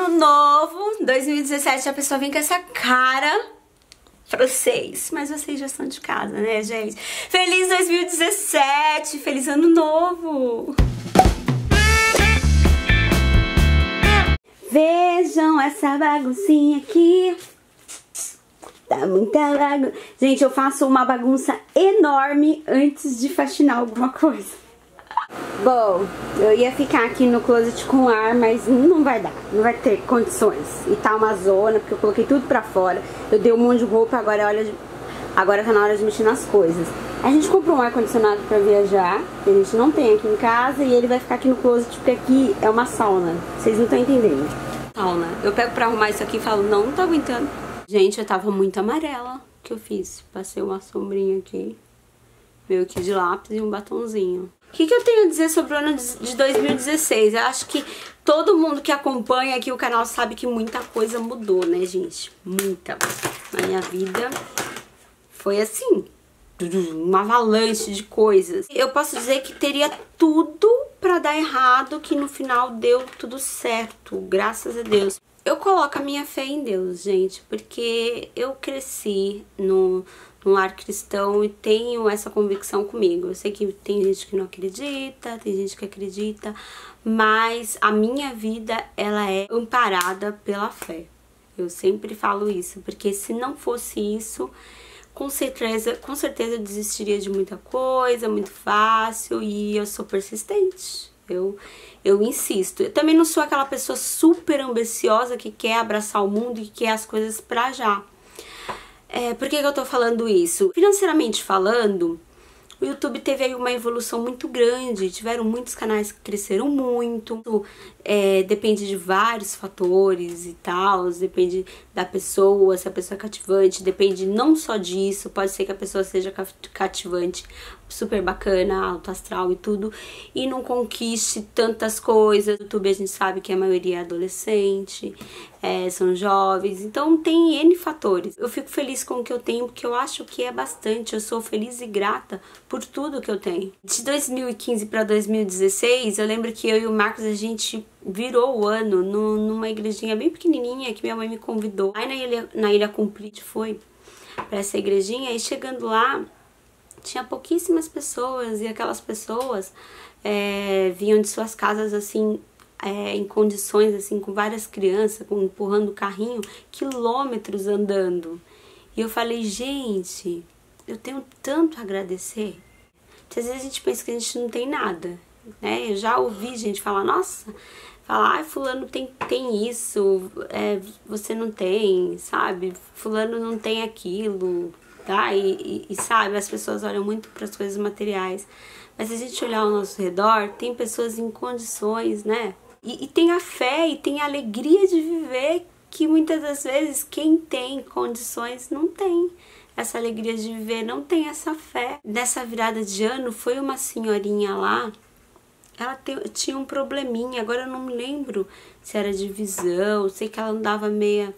ano novo, 2017, a pessoa vem com essa cara pra vocês. Mas vocês já estão de casa, né, gente? Feliz 2017, feliz ano novo! Vejam essa baguncinha aqui. Tá muita bagunça. Gente, eu faço uma bagunça enorme antes de faxinar alguma coisa. Bom, eu ia ficar aqui no closet com ar, mas não vai dar, não vai ter condições. E tá uma zona, porque eu coloquei tudo pra fora. Eu dei um monte de roupa, agora tá na hora de mexer nas coisas. A gente comprou um ar-condicionado pra viajar, que a gente não tem aqui em casa, e ele vai ficar aqui no closet, porque aqui é uma sauna. Vocês não estão entendendo. Sauna. Eu pego pra arrumar isso aqui e falo, não tô aguentando. Gente, eu tava muito amarela. O que eu fiz? Passei uma sombrinha aqui, meio que de lápis e um batonzinho. O que eu tenho a dizer sobre o ano de 2016? Eu acho que todo mundo que acompanha aqui o canal sabe que muita coisa mudou, né, gente? Muita. Na minha vida foi assim, uma avalanche de coisas. Eu posso dizer que teria tudo pra dar errado, que no final deu tudo certo, graças a Deus. Eu coloco a minha fé em Deus, gente, porque eu cresci no lar cristão e tenho essa convicção comigo. Eu sei que tem gente que não acredita, tem gente que acredita, mas a minha vida, ela é amparada pela fé. Eu sempre falo isso, porque se não fosse isso, com certeza eu desistiria de muita coisa, muito fácil, e eu sou persistente. Eu insisto. Eu também não sou aquela pessoa super ambiciosa que quer abraçar o mundo e que quer as coisas pra já. Por que eu tô falando isso? Financeiramente falando, o YouTube teve aí uma evolução muito grande, tiveram muitos canais que cresceram muito, depende de vários fatores e tal, depende da pessoa, se a pessoa é cativante, depende não só disso, pode ser que a pessoa seja cativante, super bacana, alto astral e tudo, e não conquiste tantas coisas. O YouTube a gente sabe que a maioria é adolescente, são jovens, então tem N fatores. Eu fico feliz com o que eu tenho, porque eu acho que é bastante, eu sou feliz e grata por tudo que eu tenho. De 2015 para 2016, eu lembro que eu e o Marcos, a gente virou o ano numa igrejinha bem pequenininha que minha mãe me convidou. Aí na Ilha Compride foi pra essa igrejinha, e chegando lá, tinha pouquíssimas pessoas, e aquelas pessoas vinham de suas casas assim, em condições assim, com várias crianças, empurrando o carrinho, quilômetros andando. E eu falei, gente, eu tenho tanto a agradecer. Porque às vezes a gente pensa que a gente não tem nada, né? Eu já ouvi gente falar, nossa, falar, fulano tem isso, você não tem, sabe? Fulano não tem aquilo, tá? E sabe, as pessoas olham muito para as coisas materiais. Mas se a gente olhar ao nosso redor, tem pessoas em condições, né? E tem a fé e tem a alegria de viver, que muitas das vezes quem tem condições não tem essa alegria de viver, não tem essa fé. Nessa virada de ano, foi uma senhorinha lá, ela tinha um probleminha, agora eu não me lembro se era de visão, sei que ela andava meia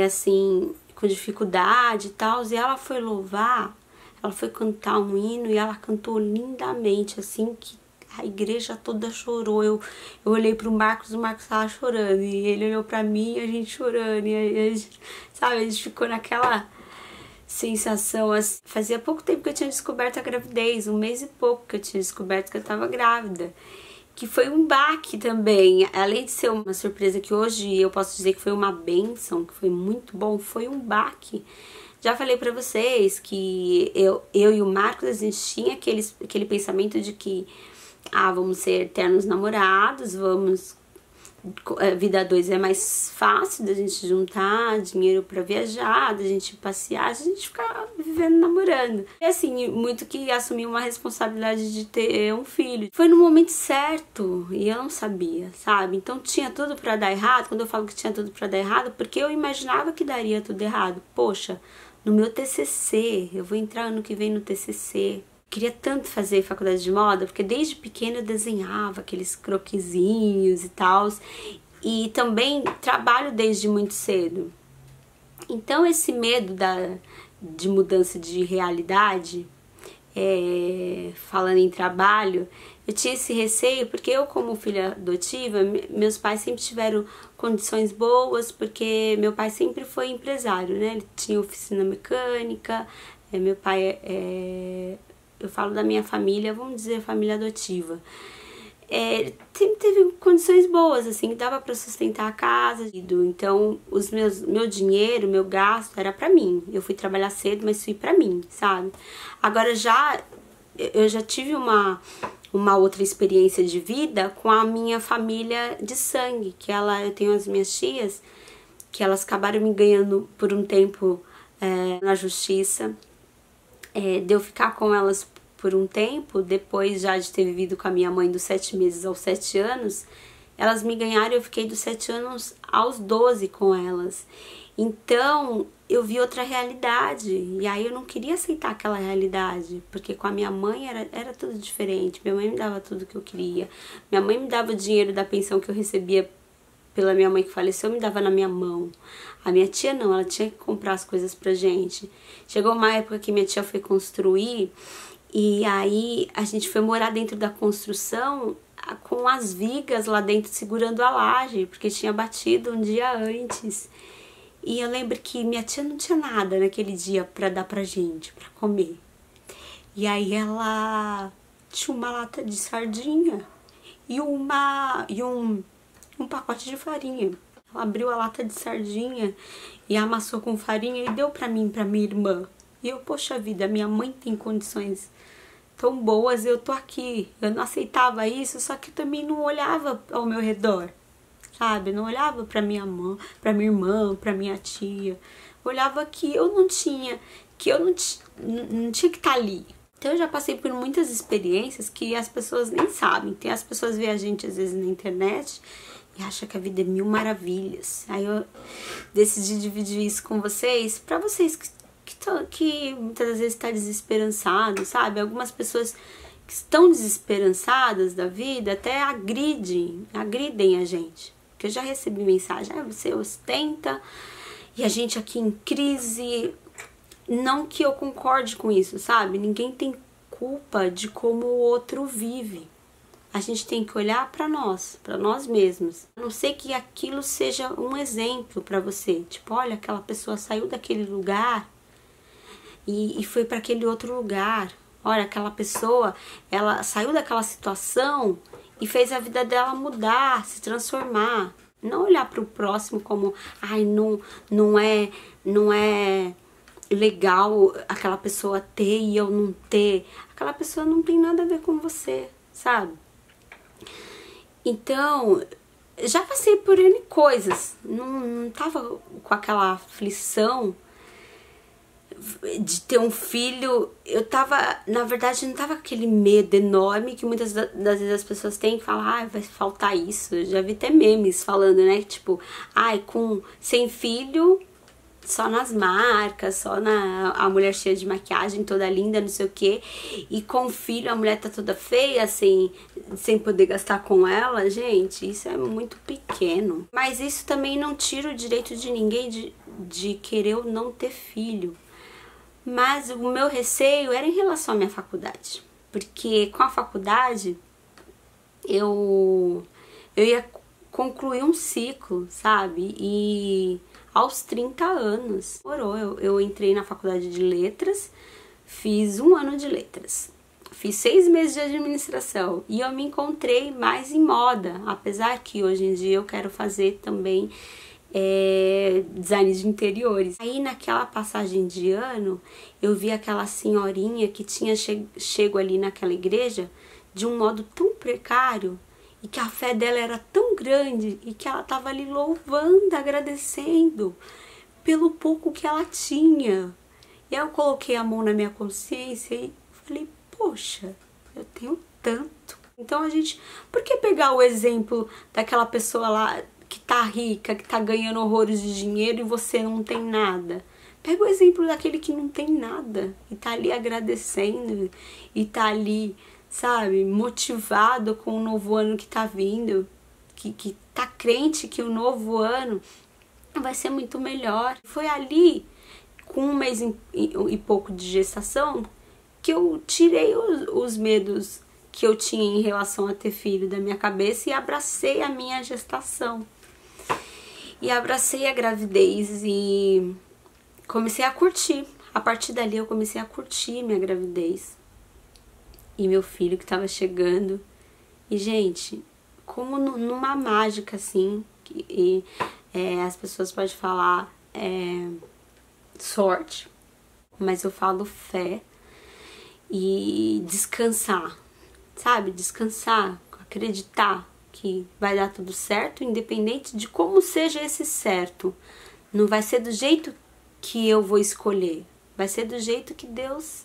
assim, com dificuldade e tal, e ela foi louvar, ela foi cantar um hino, e ela cantou lindamente, assim, que a igreja toda chorou. Eu olhei pro Marcos, o Marcos tava chorando, e ele olhou pra mim, e a gente chorando, e a gente, sabe, a gente ficou naquela sensação. Fazia pouco tempo que eu tinha descoberto a gravidez, 1 mês e pouco que eu tinha descoberto que eu tava grávida, que foi um baque também, além de ser uma surpresa que hoje eu posso dizer que foi uma bênção, que foi muito bom, foi um baque. Já falei pra vocês que eu e o Marcos, a gente tinha aquele pensamento de que vamos ser eternos namorados, vida a dois é mais fácil da gente juntar dinheiro pra viajar, da gente passear, a gente ficar vivendo namorando. E assim, muito que assumi uma responsabilidade de ter um filho. Foi no momento certo e eu não sabia, sabe? Então tinha tudo pra dar errado. Quando eu falo que tinha tudo pra dar errado, porque eu imaginava que daria tudo errado. Poxa, no meu TCC, eu vou entrar ano que vem no TCC. Queria tanto fazer faculdade de moda, porque desde pequena eu desenhava aqueles croquisinhos e tal. E também trabalho desde muito cedo. Então esse medo de mudança de realidade, falando em trabalho, eu tinha esse receio, porque eu, como filha adotiva, meus pais sempre tiveram condições boas, porque meu pai sempre foi empresário, né? Ele tinha oficina mecânica, meu pai eu falo da minha família, vamos dizer família adotiva. Sempre teve condições boas, assim, que dava para sustentar a casa. Então, meu dinheiro, meu gasto era para mim. Eu fui trabalhar cedo, mas fui para mim, sabe? Agora eu já tive uma outra experiência de vida com a minha família de sangue, eu tenho as minhas tias, que elas acabaram me ganhando por um tempo na justiça, de eu ficar com elas por um tempo, depois já de ter vivido com a minha mãe dos 7 meses aos 7 anos, elas me ganharam e eu fiquei dos 7 anos aos 12 com elas. Então, eu vi outra realidade, e aí eu não queria aceitar aquela realidade, porque com a minha mãe era tudo diferente. Minha mãe me dava tudo que eu queria, minha mãe me dava o dinheiro da pensão que eu recebia pela minha mãe que faleceu, me dava na minha mão. A minha tia não, ela tinha que comprar as coisas pra gente. Chegou uma época que minha tia foi construir, e aí a gente foi morar dentro da construção com as vigas lá dentro segurando a laje, porque tinha batido um dia antes. E eu lembro que minha tia não tinha nada naquele dia pra dar pra gente, pra comer. E aí ela tinha uma lata de sardinha e um pacote de farinha. Ela abriu a lata de sardinha e amassou com farinha e deu pra mim e pra minha irmã. E eu, poxa vida, minha mãe tem condições tão boas, eu tô aqui. Eu não aceitava isso, só que eu também não olhava ao meu redor, sabe? Não olhava pra minha mãe, pra minha irmã, pra minha tia. Eu olhava que eu não tinha que estar ali. Então eu já passei por muitas experiências que as pessoas nem sabem. Tem as pessoas veem a gente às vezes na internet e acham que a vida é mil maravilhas. Aí eu decidi dividir isso com vocês, pra vocês que muitas vezes está desesperançado, sabe? Algumas pessoas que estão desesperançadas da vida até agridem a gente. Porque eu já recebi mensagem, você ostenta e a gente aqui em crise. Não que eu concorde com isso, sabe? Ninguém tem culpa de como o outro vive. A gente tem que olhar para nós mesmos. A não ser que aquilo seja um exemplo para você. Tipo, olha, aquela pessoa saiu daquele lugar e foi para aquele outro lugar. Olha, aquela pessoa, ela saiu daquela situação e fez a vida dela mudar, se transformar. Não olhar para o próximo como, ai, não é legal aquela pessoa ter e eu não ter. Aquela pessoa não tem nada a ver com você, sabe? Então, já passei por N coisas. Não tava com aquela aflição de ter um filho. Eu tava, na verdade, não tava com aquele medo enorme que muitas das vezes as pessoas têm que falar, vai faltar isso. Eu já vi até memes falando, né? Tipo, sem filho, só nas marcas, a mulher cheia de maquiagem, toda linda, não sei o que. E com filho, a mulher tá toda feia, sem poder gastar com ela. Gente, isso é muito pequeno. Mas isso também não tira o direito de ninguém de querer ou não ter filho. Mas o meu receio era em relação à minha faculdade. Porque com a faculdade, eu ia concluir um ciclo, sabe? E aos 30 anos, eu entrei na faculdade de letras, fiz 1 ano de letras, fiz 6 meses de administração e eu me encontrei mais em moda, apesar que hoje em dia eu quero fazer também design de interiores. Aí naquela passagem de ano, eu vi aquela senhorinha que tinha chego ali naquela igreja de um modo tão precário, e que a fé dela era tão grande e que ela estava ali louvando, agradecendo pelo pouco que ela tinha. E aí eu coloquei a mão na minha consciência e falei, poxa, eu tenho tanto. Então por que pegar o exemplo daquela pessoa lá que tá rica, que tá ganhando horrores de dinheiro e você não tem nada? Pega o exemplo daquele que não tem nada e tá ali agradecendo e tá ali, sabe, motivado com o novo ano que tá vindo, que tá crente que o novo ano vai ser muito melhor. Foi ali, com 1 mês e pouco de gestação, que eu tirei os medos que eu tinha em relação a ter filho da minha cabeça e abracei a minha gestação. E abracei a gravidez e comecei a curtir. A partir dali eu comecei a curtir minha gravidez. E meu filho que tava chegando. E, gente, como numa mágica, assim, as pessoas podem falar sorte, mas eu falo fé e descansar, sabe? Descansar, acreditar que vai dar tudo certo, independente de como seja esse certo. Não vai ser do jeito que eu vou escolher, vai ser do jeito que Deus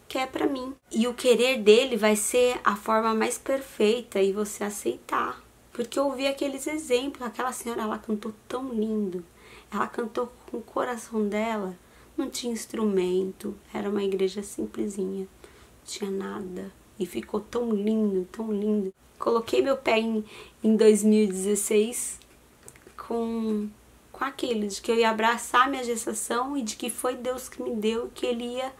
quer pra mim. E o querer dele vai ser a forma mais perfeita e você aceitar. Porque eu ouvi aqueles exemplos, aquela senhora, ela cantou tão lindo, ela cantou com o coração dela, não tinha instrumento, era uma igreja simplesinha, não tinha nada. E ficou tão lindo, tão lindo. Coloquei meu pé em 2016 com aquilo, de que eu ia abraçar minha gestação e de que foi Deus que me deu, que Ele ia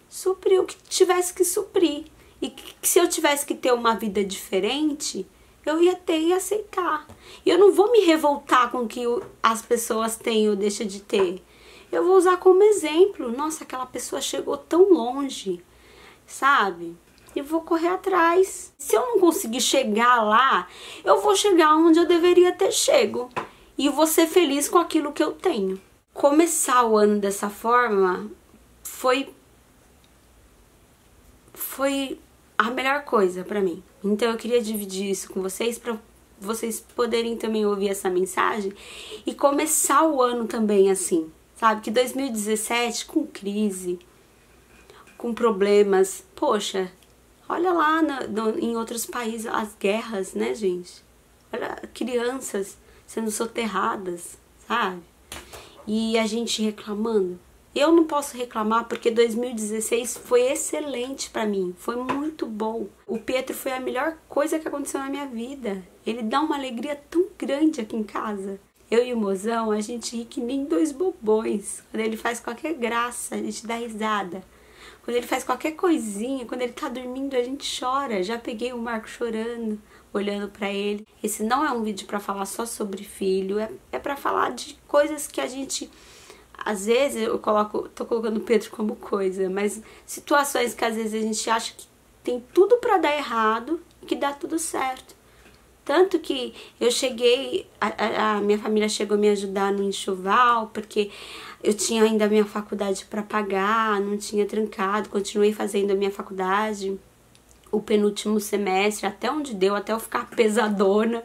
suprir o que tivesse que suprir. E que se eu tivesse que ter uma vida diferente, eu ia ter e aceitar. E eu não vou me revoltar com o que as pessoas têm ou deixam de ter. Eu vou usar como exemplo. Nossa, aquela pessoa chegou tão longe, sabe? E vou correr atrás. Se eu não conseguir chegar lá, eu vou chegar onde eu deveria ter chego. E vou ser feliz com aquilo que eu tenho. Começar o ano dessa forma foi a melhor coisa pra mim. Então eu queria dividir isso com vocês pra vocês poderem também ouvir essa mensagem e começar o ano também assim, sabe? Que 2017 com crise, com problemas, poxa, olha lá em outros países as guerras, né, gente? Olha, crianças sendo soterradas, sabe? E a gente reclamando. Eu não posso reclamar porque 2016 foi excelente pra mim, foi muito bom. O Pietro foi a melhor coisa que aconteceu na minha vida. Ele dá uma alegria tão grande aqui em casa. Eu e o mozão, a gente ri que nem dois bobões. Quando ele faz qualquer graça, a gente dá risada. Quando ele faz qualquer coisinha, quando ele tá dormindo, a gente chora. Já peguei o Marco chorando, olhando pra ele. Esse não é um vídeo pra falar só sobre filho, é pra falar de coisas que a gente... Às vezes eu tô colocando o Pedro como coisa, mas situações que às vezes a gente acha que tem tudo pra dar errado e que dá tudo certo. Tanto que eu cheguei, a minha família chegou a me ajudar no enxoval, porque eu tinha ainda a minha faculdade pra pagar, não tinha trancado, continuei fazendo a minha faculdade, o penúltimo semestre, até onde deu, até eu ficar pesadona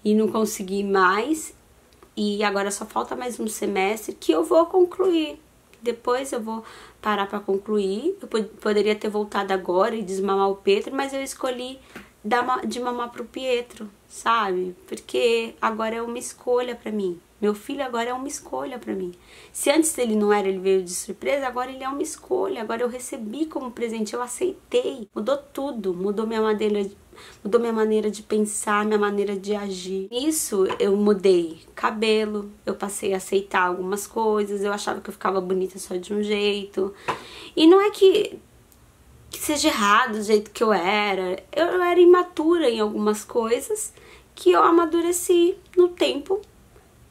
e não consegui mais. E agora só falta mais um semestre que eu vou concluir. Depois eu vou parar para concluir. Eu poderia ter voltado agora e desmamar o Pietro, mas eu escolhi de mamar pro Pietro, sabe? Porque agora é uma escolha para mim. Meu filho agora é uma escolha para mim. Se antes ele não era, ele veio de surpresa, agora ele é uma escolha. Agora eu recebi como presente, eu aceitei. Mudou tudo, mudou minha maneira de pensar, minha maneira de agir. Isso eu mudei. Cabelo, eu passei a aceitar algumas coisas. Eu achava que eu ficava bonita só de um jeito. E não é que seja errado do jeito que eu era. Eu era imatura em algumas coisas que eu amadureci no tempo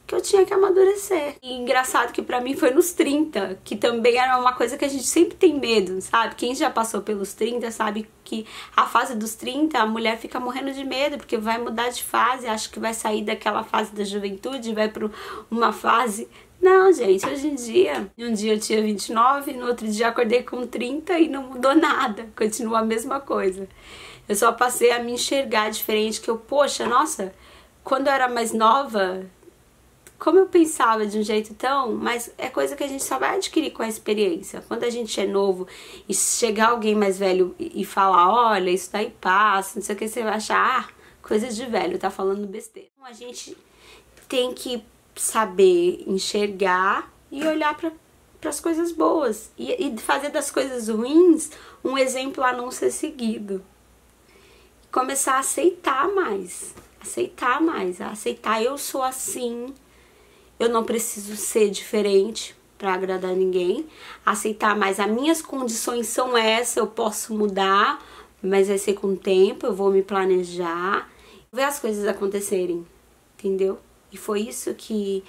que eu tinha que amadurecer. E engraçado que pra mim foi nos 30, que também era uma coisa que a gente sempre tem medo, sabe? Quem já passou pelos 30 sabe que a fase dos 30, a mulher fica morrendo de medo, porque vai mudar de fase, acha que vai sair daquela fase da juventude e vai pra uma fase... Não, gente, hoje em dia, um dia eu tinha 29, no outro dia acordei com 30 e não mudou nada, continua a mesma coisa. Eu só passei a me enxergar diferente, que eu, poxa, nossa, quando eu era mais nova... Como eu pensava de um jeito tão... Mas é coisa que a gente só vai adquirir com a experiência. Quando a gente é novo e chegar alguém mais velho e falar, olha, isso daí passa, não sei o que, você vai achar, coisa de velho, tá falando besteira. Então, a gente tem que saber enxergar e olhar para as coisas boas. E fazer das coisas ruins um exemplo a não ser seguido. Começar a aceitar mais. Aceitar, eu sou assim... Eu não preciso ser diferente para agradar ninguém. Aceitar mais, as minhas condições são essas, eu posso mudar, Mas vai ser com o tempo, eu vou me planejar, ver as coisas acontecerem, entendeu? E foi isso que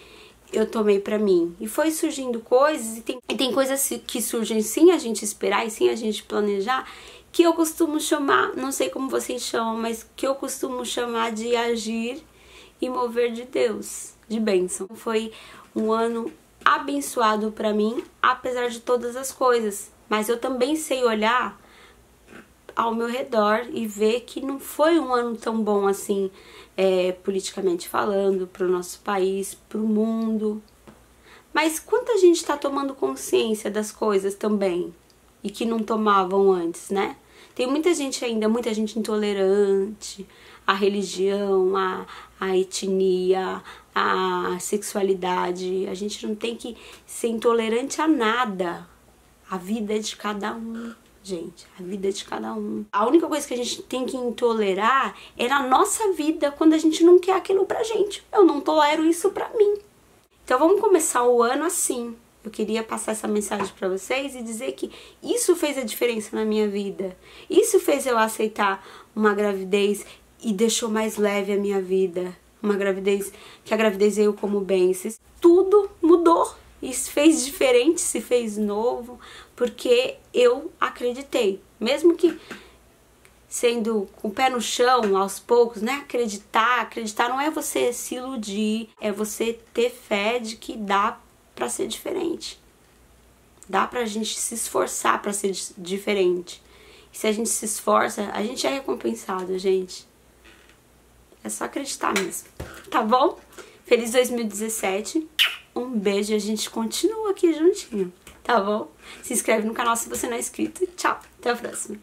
eu tomei pra mim. E foi surgindo coisas, e tem coisas que surgem sem a gente esperar e sem a gente planejar, que eu costumo chamar, não sei como vocês chamam, mas que eu costumo chamar de agir e mover de Deus, de bênção. Foi um ano abençoado pra mim, apesar de todas as coisas. Mas eu também sei olhar ao meu redor e ver que não foi um ano tão bom assim, politicamente falando, pro nosso país, pro mundo. Mas quanta gente tá tomando consciência das coisas também, e que não tomavam antes, né? Tem muita gente ainda, muita gente intolerante à religião, à etnia, à sexualidade. A gente não tem que ser intolerante a nada. A vida é de cada um, gente. A vida é de cada um. A única coisa que a gente tem que intolerar é na nossa vida, quando a gente não quer aquilo pra gente. Eu não tolero isso pra mim. Então vamos começar o ano assim. Eu queria passar essa mensagem pra vocês e dizer que isso fez a diferença na minha vida. Isso fez eu aceitar uma gravidez e deixou mais leve a minha vida. Uma gravidez, que a gravidez veio como bênçãos. Tudo mudou. Isso fez diferente, se fez novo, porque eu acreditei. Mesmo que sendo com o pé no chão, aos poucos, né? Acreditar não é você se iludir, é você ter fé de que dá pra ser diferente. Dá pra gente se esforçar pra ser diferente. E se a gente se esforça, a gente é recompensado, gente. É só acreditar mesmo, tá bom? Feliz 2017. Um beijo e a gente continua aqui juntinho, tá bom? Se inscreve no canal se você não é inscrito. Tchau, até a próxima.